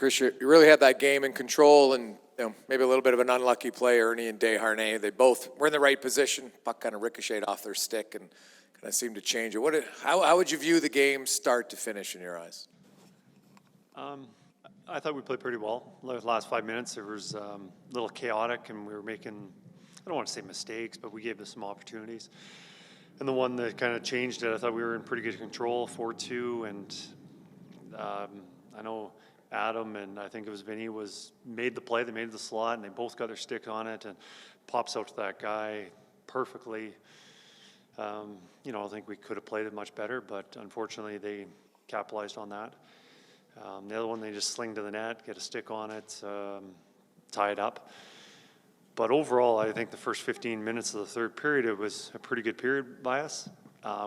Kris, you really had that game in control, and maybe a little bit of an unlucky play, Ernie and Desharnais. They both were in the right position. Puck kind of ricocheted off their stick and kind of seemed to change it. How would you view the game start to finish in your eyes? I thought we played pretty well. The last 5 minutes, it was a little chaotic, and we were making, I don't want to say mistakes, but we gave us some opportunities. And the one that kind of changed it, I thought we were in pretty good control, 4-2, and I know Adam and I think it was Vinny made the play. They made the slot, and they both got their stick on it, and pops out to that guy perfectly. I think we could have played it much better, but unfortunately they capitalized on that. The other one, they just sling to the net, get a stick on it, tie it up. But overall, I think the first 15 minutes of the third period, it was a pretty good period by us.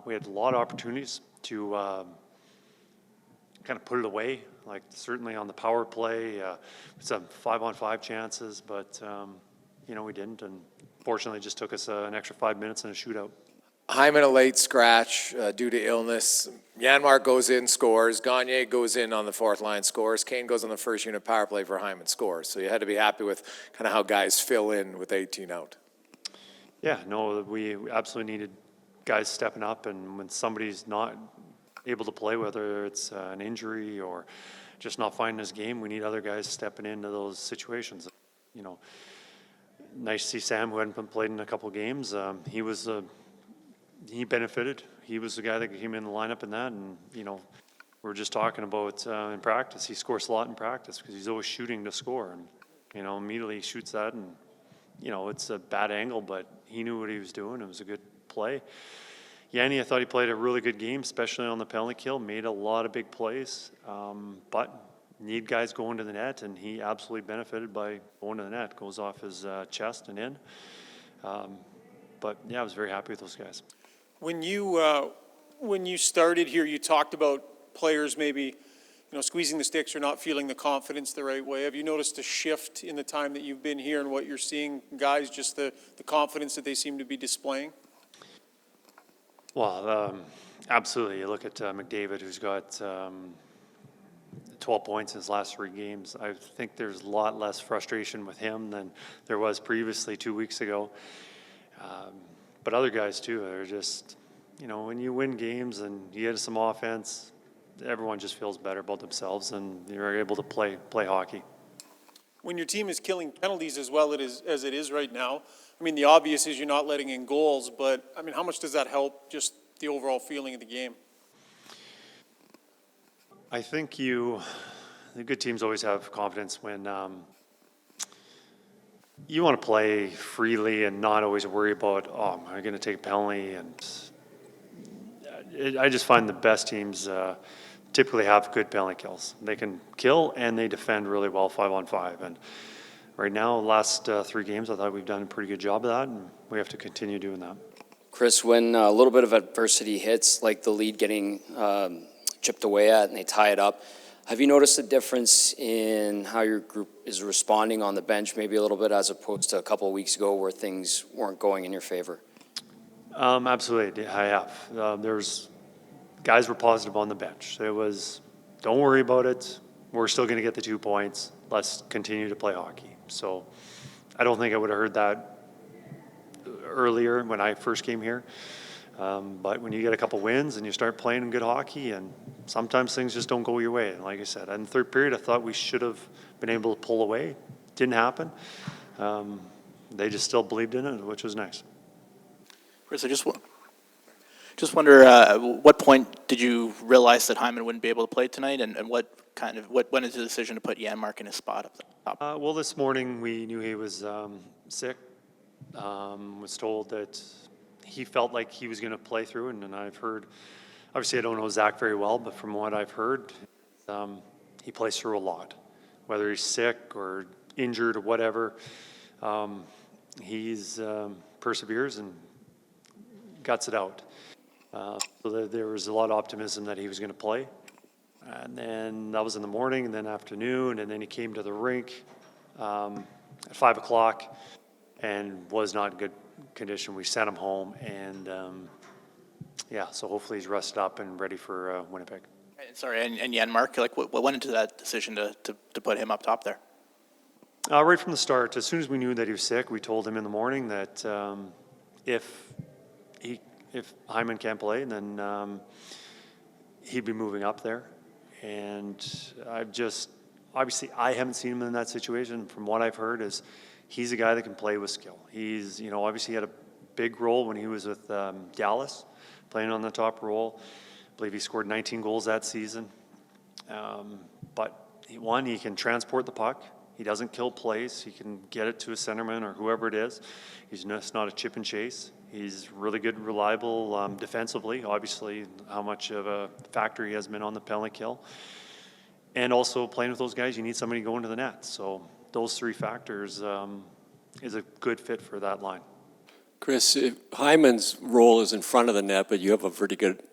We had a lot of opportunities to kind of put it away, like certainly on the power play, some 5-on-5 chances, but we didn't, and fortunately it just took us an extra 5 minutes in a shootout. Hyman a late scratch due to illness. Janmark goes in, scores. Gagne goes in on the fourth line, scores. Kane goes on the first unit power play for Hyman, scores. So you had to be happy with kind of how guys fill in with 18 out. Yeah, no, we absolutely needed guys stepping up, and when somebody's not able to play, whether it's an injury or just not finding his game, we need other guys stepping into those situations. Nice to see Sam, who hadn't been played in a couple games. He benefited. He was the guy that came in the lineup in that, and we were just talking about in practice. He scores a lot in practice because he's always shooting to score, and immediately he shoots that, and it's a bad angle, but he knew what he was doing. It was a good play. Yanni, I thought he played a really good game, especially on the penalty kill. Made a lot of big plays, but need guys going to the net, and he absolutely benefited by going to the net. Goes off his chest and in. But yeah, I was very happy with those guys. When you started here, you talked about players maybe, squeezing the sticks or not feeling the confidence the right way. Have you noticed a shift in the time that you've been here and what you're seeing, guys, just the confidence that they seem to be displaying? Well, absolutely. You look at McDavid, who's got 12 points in his last 3 games. I think there's a lot less frustration with him than there was previously 2 weeks ago. But other guys too, they're just, when you win games and you get some offense, everyone just feels better about themselves, and you're able to play hockey. When your team is killing penalties as well as it is right now, the obvious is you're not letting in goals, but how much does that help just the overall feeling of the game? I think the good teams always have confidence when you want to play freely and not always worry about, am I going to take a penalty? And I just find the best teams typically have good penalty kills. They can kill and they defend really well 5-on-5. And right now, the last 3 games, I thought we've done a pretty good job of that, and we have to continue doing that. Kris, when a little bit of adversity hits, like the lead getting chipped away at and they tie it up, have you noticed a difference in how your group is responding on the bench, maybe a little bit, as opposed to a couple of weeks ago where things weren't going in your favor? Absolutely, I have. There's guys were positive on the bench. It was, don't worry about it. We're still going to get the 2 points. Let's continue to play hockey. So I don't think I would have heard that earlier when I first came here. But when you get a couple wins and you start playing good hockey, and sometimes things just don't go your way. And like I said, in the third period, I thought we should have been able to pull away. Didn't happen. They just still believed in it, which was nice. Kris, I just wonder, what point did you realize that Hyman wouldn't be able to play tonight, and what went into the decision to put Janmark in his spot up top? Well, this morning we knew he was sick. Was told that he felt like he was going to play through, and I've heard, obviously I don't know Zach very well, but from what I've heard, he plays through a lot. Whether he's sick or injured or whatever, he's perseveres and guts it out. So there was a lot of optimism that he was going to play. And then that was in the morning, and then afternoon, and then he came to the rink at 5 o'clock and was not in good condition. We sent him home, and so hopefully he's rested up and ready for Winnipeg. Sorry, and Janmark, like what went into that decision to put him up top there? Right from the start, as soon as we knew that he was sick, we told him in the morning that if Hyman can't play, then he'd be moving up there. And obviously I haven't seen him in that situation. From what I've heard is he's a guy that can play with skill. He's, obviously had a big role when he was with Dallas, playing on the top role. I believe he scored 19 goals that season. But he can transport the puck. He doesn't kill plays. He can get it to a centerman or whoever it is. He's just not a chip and chase. He's really good, reliable defensively. Obviously, how much of a factor he has been on the penalty kill. And also playing with those guys, you need somebody going to the net. So those three factors is a good fit for that line. Kris, Hyman's role is in front of the net, but you have a pretty good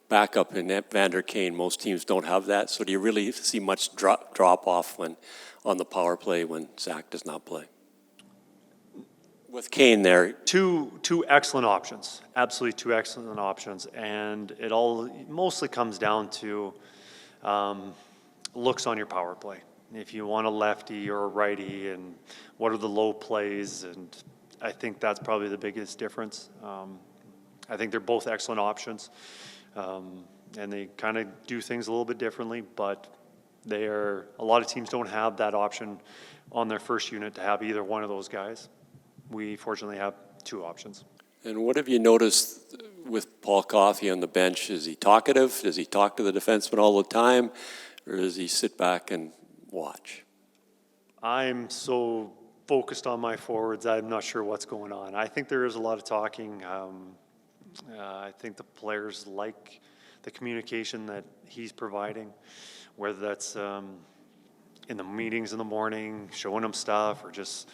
backup in Vander Kane. Most teams don't have that. So do you really see much drop off when on the power play when Zach does not play? With Kane there. Two excellent options, absolutely two excellent options, and it all mostly comes down to looks on your power play. If you want a lefty or a righty, and what are the low plays, and I think that's probably the biggest difference. I think they're both excellent options, and they kind of do things a little bit differently, but a lot of teams don't have that option on their first unit to have either one of those guys. We fortunately have two options. And what have you noticed with Paul Coffey on the bench? Is he talkative? Does he talk to the defenseman all the time? Or does he sit back and watch? I'm so focused on my forwards, I'm not sure what's going on. I think there is a lot of talking. I think the players like the communication that he's providing, whether that's in the meetings in the morning, showing them stuff, or just,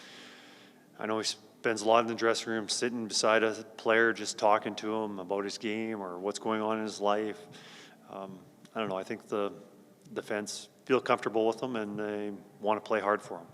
I know he spends a lot in the dressing room sitting beside a player, just talking to him about his game or what's going on in his life. I don't know, I think the defense feel comfortable with him and they want to play hard for him.